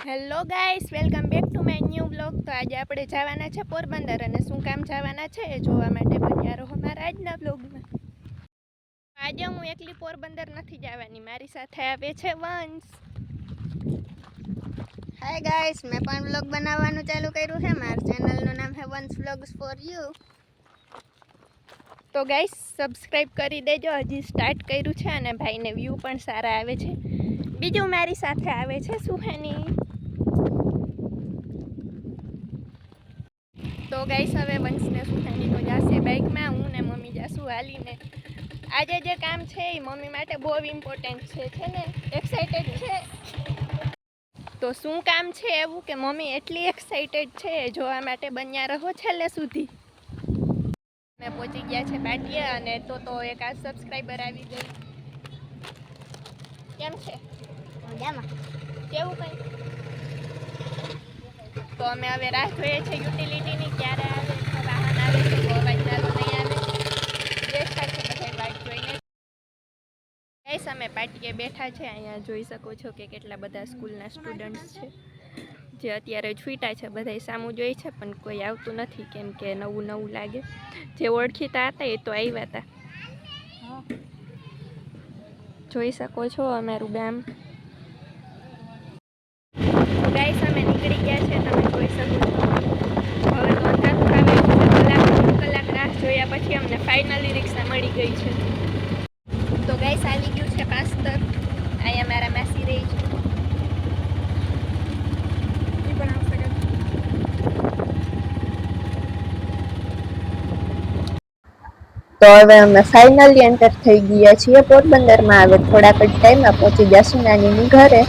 Hello guys, welcome back to my new blog. તો આજે આપણે જવાના છે પોરબંદર, અને શું કામ જવાના છે એ જોવા માટે બન્યા રહો મારા આજના બ્લોગમાં. આજે હું એકલી પોરબંદર નથી જવાની, મારી સાથે આવે છે વંશ. હાય ગાઈસ, મેં પણ બ્લોગ બનાવવાનું ચાલુ કર્યું છે. મારા ચેનલનું નામ છે વંશ વ્લોગ્સ ફોર યુ. તો ગાઈસ સબસ્ક્રાઈબ કરી દેજો, હજી સ્ટાર્ટ કર્યું છે અને ભાઈને વ્યૂ પણ સારા આવે છે. બીજું મારી સાથે આવે છે સુહાની. તો ગાઈસ હવે વંશને સુહાની તો જાશે બાઇકમાં, હું ને મમ્મી જાશું હાલીને. આજે જે કામ છે એ મમ્મી માટે બહુ ઇમ્પોર્ટન્ટ છે ને એક્સાઇટેડ છે. તો શું કામ છે એવું કે મમ્મી એટલી એક્સાઇટેડ છે જોવા માટે બન્યા રહો છેલ્લે સુધી. મેં પહોંચી ગયા છે પાટીએ, અને તો એક આ સબસ્ક્રાઈબર આવી ગઈ. કેમ છે? મજામાં. કેવું કંઈ? તો અમે હવે રાહ જોઈએ છે યુટિલિટીની, ક્યારે આવે વાહન આવે છે તો અવાજ નાનો નહીં આવે. બેઠા છે બધા વાટ જોઈને. ગાઈસ અમે પાટીએ બેઠા છે, અહીંયા જોઈ શકો છો કે કેટલા બધા સ્કૂલના સ્ટુડન્ટ્સ છે જે અત્યારે છૂટા છે. બધાય સામું જોઈ છે પણ કોઈ આવતું નથી કેમ કે નવું નવું લાગે. જે ઓળખીતા હતા એ તો આવ્યા હતા. જોઈ શકો છો અમારું ગામ. તો ગાઈસ અમે નીકળી ગયા છે, તમે જોઈ શકો છો. હવે તો અંધારું આવે છે. કલાક રાહ જોયા પછી અમને ફાઇનલી રિક્ષા મળી ગઈ છે. તો ગાઈસ આવી ગયું છે પાસ્તર. અહીંયા મારા માસી રહી છે. તો હવે અમે ફાઇનલી એન્ટર થઈ ગયા છીએ પોરબંદરમાં. હવે થોડાક જ ટાઈમમાં પહોંચી જશું નાનીની ઘરે.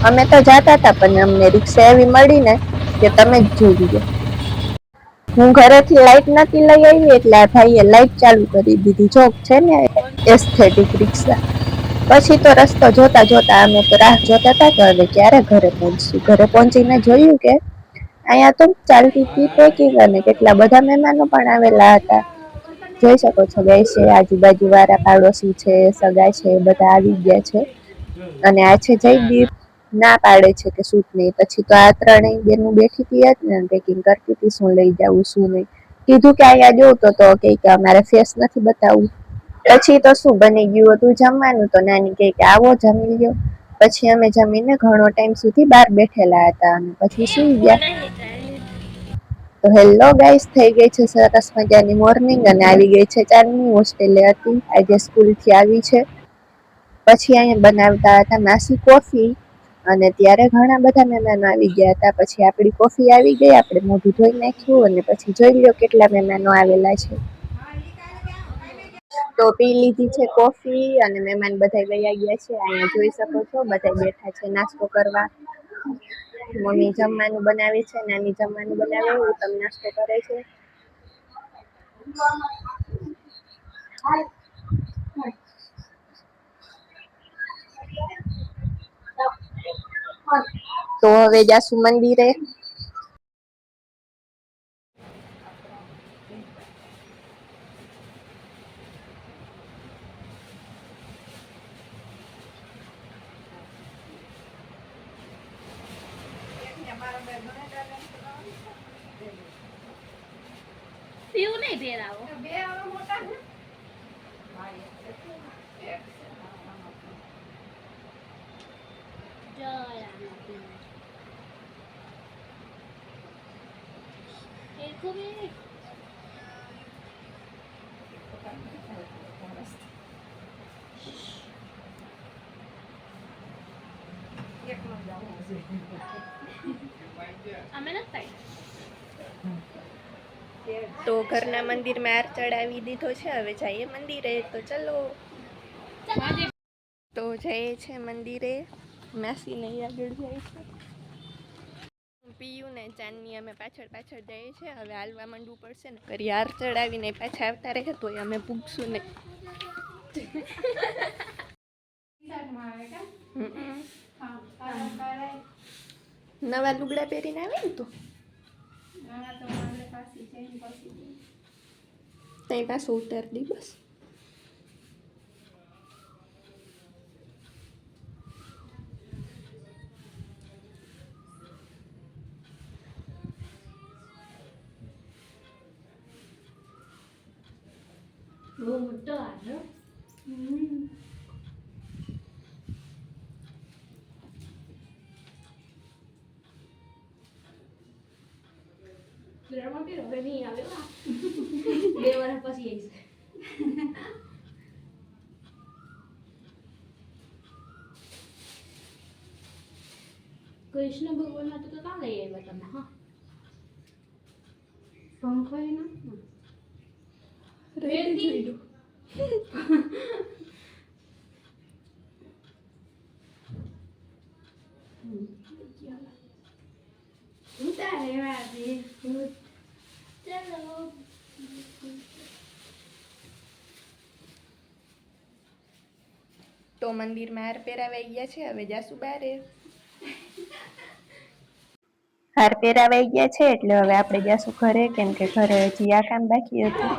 અમે તો જતા હતા પણ અમને રિક્ષા એવી મળી ને કે તમે જ જોઈ લો. હું ઘરેથી લાઈટ નથી લઈ આવી એટલે આ ભાઈએ લાઈટ ચાલુ કરી દીધી. જોક છે ને એસ્થેટિક રિક્ષા. પછી તો રસ્તો જોતા જોતા અમે તો રાહ જોતા હતા કે હવે ક્યારે ઘરે પહોંચશું. ઘરે પહોંચીને જોયું કે અહીંયા તો ચાલતી હતી પેકિંગ, અને કેટલા બધા મહેમાનો પણ આવેલા હતા. જોઈ શકો છો ગાઈસ, આજુબાજુ વાળા પાડોશી છે, સગા છે, બધા આવી ગયા છે. અને આ છે જયદીપ, ના પાડે છે કે શૂટ નહીં. પછી તો આ ત્રણેય બેનું બેઠી હતી ને પેકિંગ કરતી હતી, શું લઈ જવું શું નહીં. કીધું કે અહીંયા જોઉં તો કે અમારે ફેસ નથી બતાવવું. પછી તો શું બની ગયું હતું જમવાનું, તો નાની કહે કે આવો જમી લ્યો. પછી અમે જમીને ઘણો ટાઈમ સુધી બહાર બેઠેલા હતા અને પછી સુઈ ગયા. તો હેલો ગાઈસ, થઈ ગઈ છે સરસ મજાની મોર્નિંગ અને આવી ગઈ છે ચાંદની. હોસ્ટેલે હતી, આજે સ્કૂલથી આવી છે. પછી અહીંયા બનાવતા હતા માસી કોફી, અને ત્યારે ઘણા બધા મહેમાનો આવી ગયા હતા. પછી આપણી કોફી આવી ગઈ, આપણે મોઢું ધોઈ નાખ્યું અને પછી જોઈ લો કેટલા મહેમાનો આવેલા છે. તો પી લીધી છે કોફી અને મહેમાન બધા વયા ગયા છે. અહીંયા જોઈ શકો છો બધા બેઠા છે નાસ્તો કરવા. મમ્મી જમવાનું બનાવે છે, નાની જમવાનું બનાવે, ઉત્તમ નાસ્તો કરે છે. તો હવે જાસુ મંદિરે. પીવું નહીં ભેરાવો. તો ઘરના મંદિરમાં હાર ચડાવી દીધો છે, હવે જઈએ મંદિરે. તો ચલો. તો જઈએ છે મંદિરે. માસીને આગળ જાય છે. પીયું ને ચાંદની અમે પાછળ પાછળ જઈએ છે. હવે હાલવા માંડવું પડશે ને, કરી હાર ચડાવીને પાછા આવતા રહે તો અમે પૂગશું ને. નવા લુગડા પહેરીને આવે ને તું તઈ પાછું ઉતાર દી બસ. બહુ મોટો આવ્યો. ગ્રામમાં બી હવે નહીં આવ્યો. 2 વર્ષ પછી આવીશ. કૃષ્ણ ભગવાન હતું તો કાં લઈ આવ્યા તમે? હા, પંખો એનો રેતી ઉતારે વાતે ચલો. તો મંદિરમાં હાર પહેરાવાઈ ગયા છે, હવે જાસુ બારે. હાર પહેરાવાઈ ગયા છે એટલે હવે આપણે જાશું ઘરે, કેમ કે ઘરે હજી આ કામ બાકી હતું.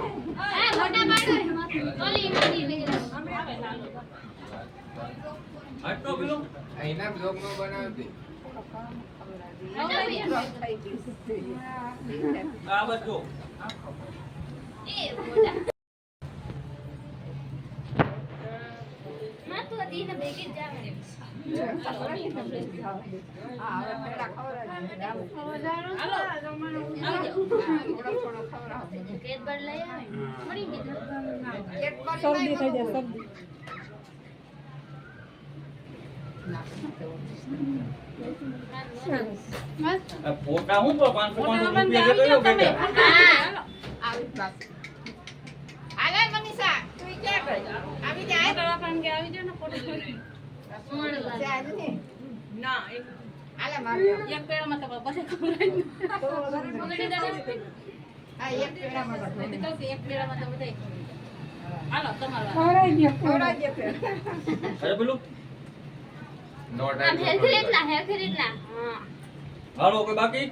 અહીંના બ્લોગમાં બનાવતી આ બધું ફોટા હું 500 રૂપિયા લેતો આલે મનીષા તું ક્યાં ગઈ? આવી જાય દવાખાને કે આવી જાવ ને ફોટો ના આલે માર એક પેડામાં તો બધે ખવડાવી આ એક પેડામાં તો એક પેડામાં તો બધે હાલો તમારો ખવડાવી દે. અરે પેલું આમ હેરખેરીટલા હા હાલો કોઈ બાકી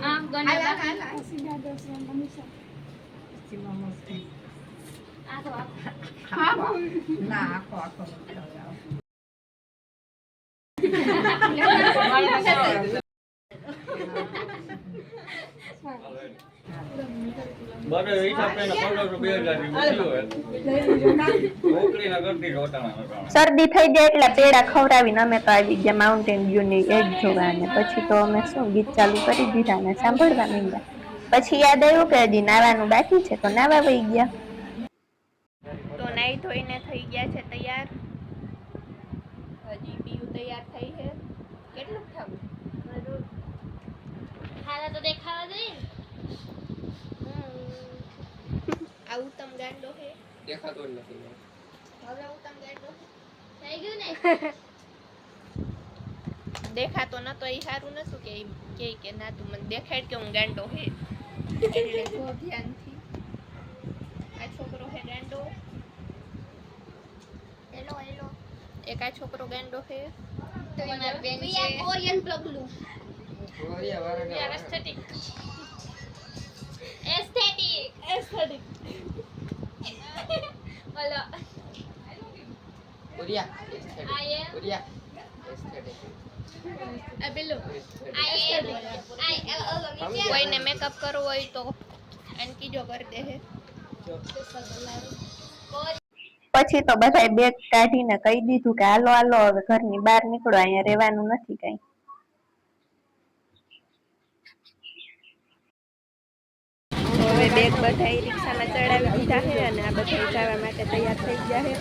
હા ગણ્યા આલે બાકી. આલે સીધા દોસ્ત મનીષા આ તો ના આખો બરે હિસાબ કરીને 1500 2000 કરતી રોટાણા શરદી થઈ જાય એટલે પેડા ખવડાવીને અમે તો આવી ગયા માઉન્ટેન વ્યૂની એડ જોવા, અને પછી તો અમે શું ગીત ચાલુ કરી દીધા ને સાંભળવા માંડ્યા. પછી યાદ આવ્યું કે હજી નાવાનું બાકી છે તો નાવા વહી ગયા. તો નાઈ ધોઈને થઈ ગયા છે તૈયાર. હજી પીયું તૈયાર થઈ છે. કેટલું ખાવું? ખાલા તો દેખાવા જોઈએ ને. આ ઉત્તમ ગાંડો છે. દેખાતો જ નથી હવે ઉત્તમ ગાંડો થઈ ગયું ને. દેખાતો નતો એ સારું નતું કે ના તું મને દેખાડ કે હું ગાંડો હે એટલે જો ધ્યાનથી. આ છોકરો હે ગાંડો. Hello hello. એક આ છોકરો ગાંડો હે. તો એના બેન છે કોરિયન પગલું. કોરિયા વાળા એસ્થેટિક બોલો. કોરિયા I am આ પેલું કોઈને મેકઅપ કરવો હોય તો આનકી જો કરી દે હે. પછી તો બધાએ બેગ કાઢીને કહી દીધું કે હાલો હાલો હવે ઘરની બહાર નીકળો, અહીંયા રહેવાનું નથી કઈ. હવે બેગ બધા રિક્ષામાં ચડાવી દીધા છે અને આ બધા જવા માટે તૈયાર થઈ ગયા છે.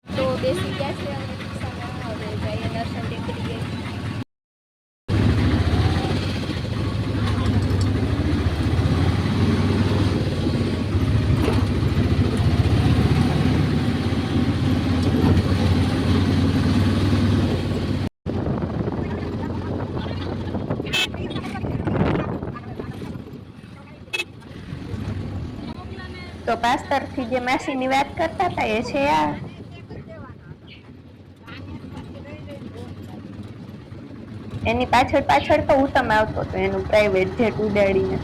તો બેસી ગયા છે અમે રિક્ષામાં. હવે જઈએ દર્શન ટેકરીએ. તો પાસ્તરથી જે માસીની વાત કરતા હતા એ છે આ. એની પાછળ પાછળ તો ઉત્તમ આવતો હતો એનું પ્રાઇવેટ જેટ ઉડાડીને.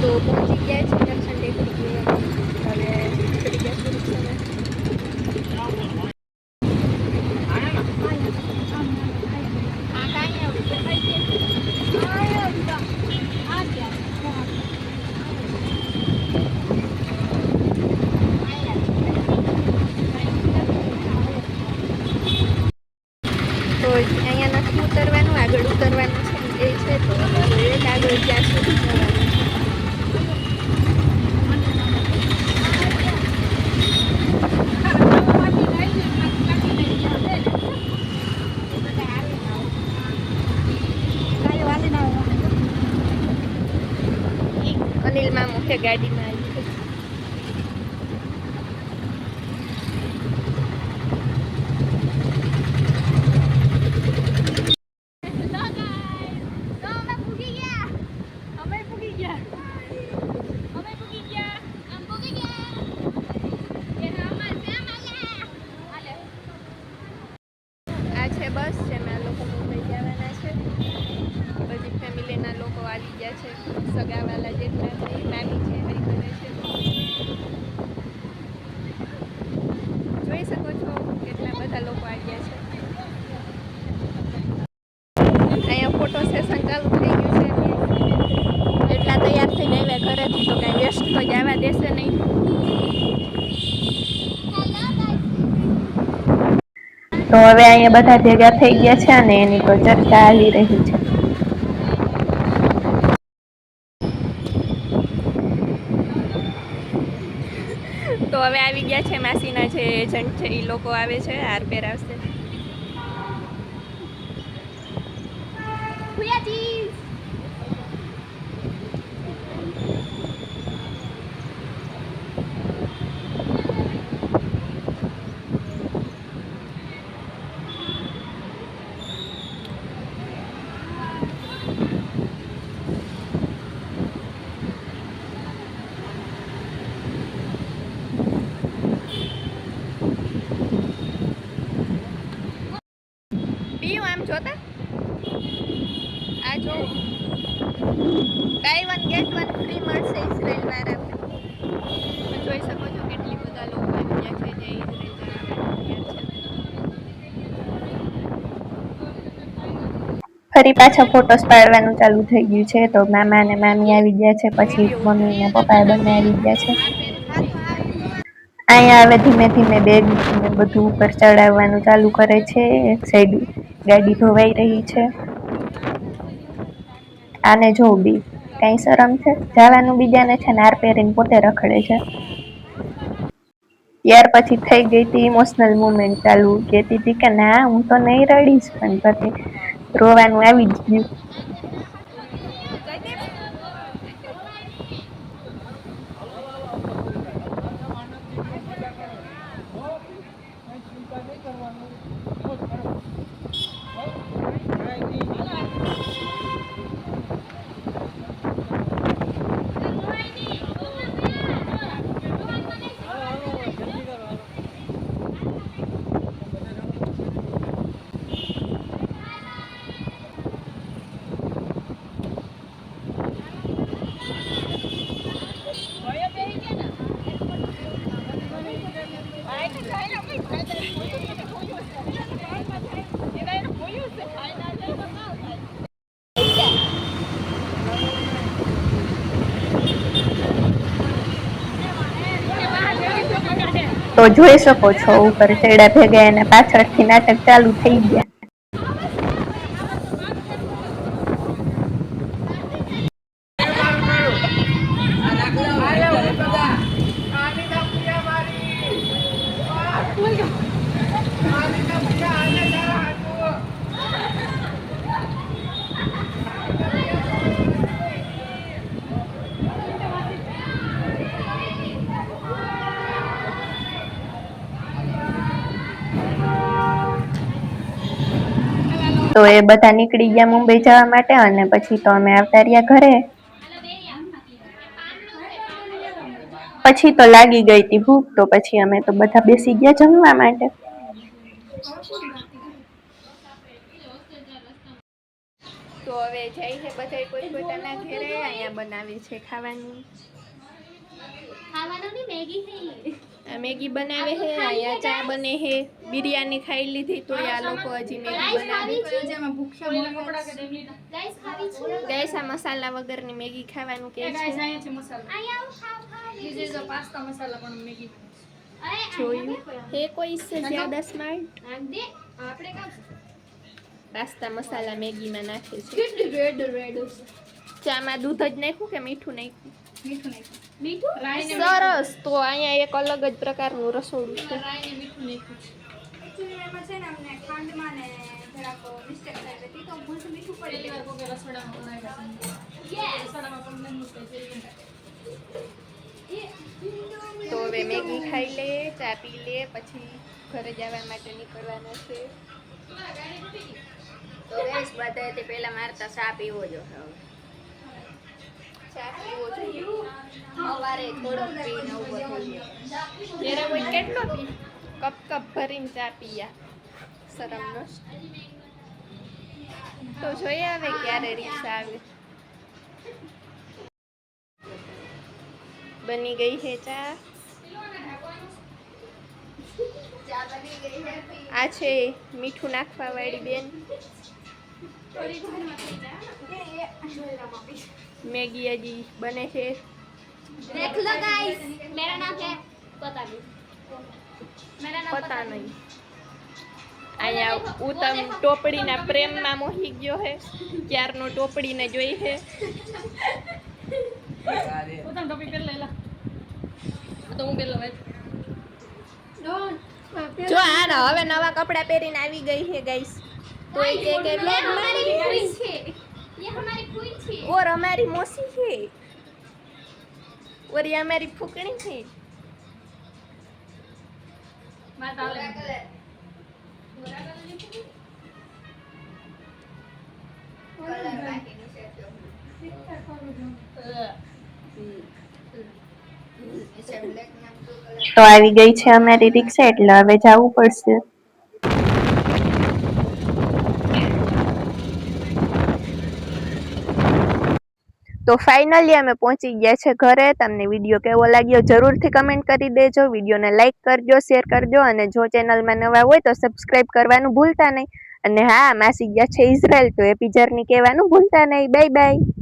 તો પહોંચી ગયા છે દર્શન ટેકરી જોવા. હવે ચડી ગયા છે રિક્ષામાં. તો અહીંયા નથી ઉતરવાનું, આગળ ઉતરવાનું છે એ છે. તો હવે આગળ ત્યાં સુધી જવાનું છે. અનિલ મામુ છે ગાડીમાં આવી છે. આ છે બસ જેમાં લોકો મુંબઈ જવાના છે. બધી ફેમિલીના લોકો આવી ગયા છે. સગાવાલા જેટલા છે, મામી છે, હરી કરે છે. જોઈ શકો છો કેટલા બધા લોકો આવ્યા છે. અહીંયા ફોટો સેશન ચાલુ થઈ ગયું છે. એટલા તૈયાર થઈને આવ્યા ઘરેથી તો કાંઈ વેસ્ટ તો જવા દેશે નહીં. તો હવે અહીંયા બધા ભેગા થઈ ગયા છે અને એની તો ચર્ચા હાલી રહી છે. તો હવે આવી ગયા છે માસીના જે એજન્ટ છે એ લોકો આવે છે. હાર પહેરાવશે. પીયું આમ જોતા આ જો બાય 1 ગેટ 1 ફ્રી મળશે ઇઝરાયલ વાળાને. તમે જોઈ શકો છો કેટલી બધા લોકો આવી ગયા છે જે ઇઝરાયલ જવા. ફરી પાછા ફોટોસ પાડવાનું ચાલુ થઈ ગયું છે. તો મામા અને મામી આવી ગયા છે, પછી મમ્મી ને પપ્પા બંને આવી ગયા છે. અહીંયા હવે ધીમે ધીમે બેગ ને બધું ઉપર ચડાવવાનું ચાલુ કરે છે. એક સાઈડ ગાડી ધોવાઈ રહી છે. આને જો બી કઈ શરમ છે જવાનું બીજાને છે ને હાર પહેરીને પોતે રખડે છે. ત્યાર પછી થઈ ગઈ હતી ઇમોશનલ મુમેન્ટ ચાલુ. કહેતી હતી કે ના હું તો નહીં રડીશ, પણ પછી રોવાનું આવી જ ગયું. તો જોઈ શકો છો ઉપર ચડ્યા ભેગા અને પાછળથી નાટક ચાલુ થઈ ગયા. તો એ બધા નીકળી ગયા મુંબઈ જવા માટે અને પછી તો અમે આવતા રહ્યા ઘરે. પછી તો લાગી ગઈ હતી ભૂખ તો પછી અમે તો બધા બેસી ગયા જમવા માટે. તો હવે જાય છે બધા પોતપોતાના ઘરે. અહીંયા બનાવે છે ખાવાનું. આ મેગી બનાવે છે, અહીંયા ચા બને છે, બિરયાની ખાઈ લીધી તો આ લોકો હજી મેગી બનાવે. ગાઈસ આ મસાલા વગરની મેગી ખાવાનું કે છે. જોયું હે કોઈ સે જ્યાદા સ્માર્ટ. પાસ્તા મસાલા મેગીમાં નાખે છે. ચામાં દૂધ જ નાખ્યું કે મીઠું નાખ્યું? સરસ. તો અહીંયા એક અલગ જ પ્રકારનું રસોડું છે. તો હવે મેગી ખાઈ લે, ચા પી લે, પછી ઘરે જવા માટે નીકળવાના છે. તો ગાઈસ બધાએ પહેલા મારતા ચા પીવો જો ચા પીવો જોઈએ. સવારે થોડો પીને ઉભો થઈ ગયો. ત્યારે કોઈ કેટલો પી? કપ ભરીને ચા પીયા. શરમ ન. તો જોઈએ હવે ક્યારે રિક્ષા આવે. બની ગઈ છે ચા. આ છે મીઠું નાખવા વાળી બેન. मैगी हजी बने છે. देख लो गाइस मेरा नाम है पता નહીં. અહીંયા ઉત્તમ ટોપડીના પ્રેમમાં મોહી ગયો છે. ક્યારનો ટોપડીને જોઈ છે. उतम टोपी पहन लेला तो હું પહેલો ભાઈ જો આ હવે નવા કપડા પહેરીને આવી ગઈ છે ગાઈસ. તો એ કે વ્લોગ हमारी क्वीन છે ये हमारी क्वीन છે और हमारी मौसी है और ये हमारी फुकनी है. માતા લે તો આવી ગઈ છે અમારી રિક્ષા એટલે હવે જવું પડશે. તો ફાઇનલી અમે પહોંચી ગયા છે ઘરે. તમને વિડીયો કેવો લાગ્યો જરૂરથી કમેન્ટ કરી દેજો. વિડીયોને લાઈક કરજો, શેર કરજો અને જો ચેનલમાં નવા હોય તો સબસ્ક્રાઇબ કરવાનું ભૂલતા નહીં. અને હા, માસી ગયા છે ઇઝરાયલ તો હેપી જર્ની કહેવાનું ભૂલતા નહીં. Bye bye.